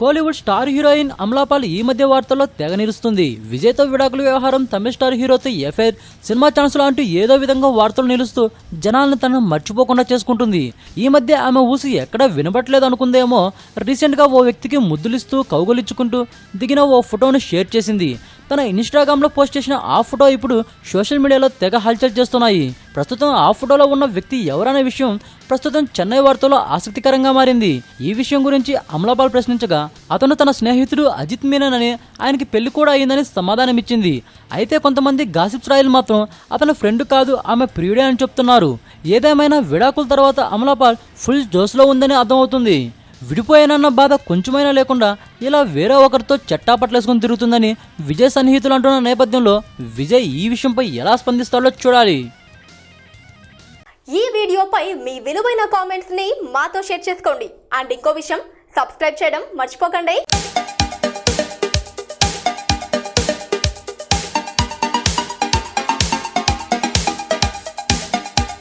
Kollywood star heroine Amala Paul ఈ మధ్య వార్తల్లో తెగ నిలుస్తుంది. విజయ్తో విడాకుల వ్యవహారం, తమిళ స్టార్ హీరోతో ఎఫైర్, సినిమా ఛాన్సులు అంటూ ఏదో విధంగా వార్తలు నిలుస్తూ జనాలను తనను మర్చిపోకుండా చేసుకుంటుంది. ఈ మధ్య ఆమె ఊసి ఎక్కడా వినబట్లేదు అనుకుందేమో రీసెంట్గా ఓ వ్యక్తికి ముద్దులిస్తూ కౌగులించుకుంటూ దిగిన ఓ ఫోటోను షేర్ చేసింది. తన ఇన్స్టాగ్రామ్లో పోస్ట్ చేసిన ఆ ఫోటో ఇప్పుడు సోషల్ మీడియాలో తెగ హల్చల్ చేస్తున్నాయి. ప్రస్తుతం ఆ ఫోటోలో ఉన్న వ్యక్తి ఎవరనే విషయం ప్రస్తుతం చెన్నై వార్తల్లో ఆసక్తికరంగా మారింది. ఈ విషయం గురించి అమలాపాల్ ప్రశ్నించగా అతను తన స్నేహితుడు అజిత్ మీనన్ అని, ఆయనకి పెళ్లి కూడా అయిందని సమాధానమిచ్చింది. అయితే కొంతమంది గాసిప్స్ రాయలు మాత్రం అతని ఫ్రెండ్ కాదు, ఆమె ప్రియుడే అని చెప్తున్నారు. ఏదేమైనా విడాకుల తర్వాత అమలాపాల్ ఫుల్ జోష్లో ఉందని అర్థమవుతుంది. విడిపోయానన్న బాధ కొంచెమైనా లేకుండా ఇలా వేరే ఒకరితో చెట్టాపట్లేసుకుని తిరుగుతుందని విజయ్ సన్నిహితులు అంటున్న నేపథ్యంలో విజయ్ ఈ విషయంపై ఎలా స్పందిస్తాడో చూడాలి. ఈ వీడియోపై మీ విలువైన కామెంట్స్ ని మాతో షేర్ చేసుకోండి. అండ్ ఇంకో విషయం, సబ్స్క్రైబ్ చేయడం మర్చిపోకండి.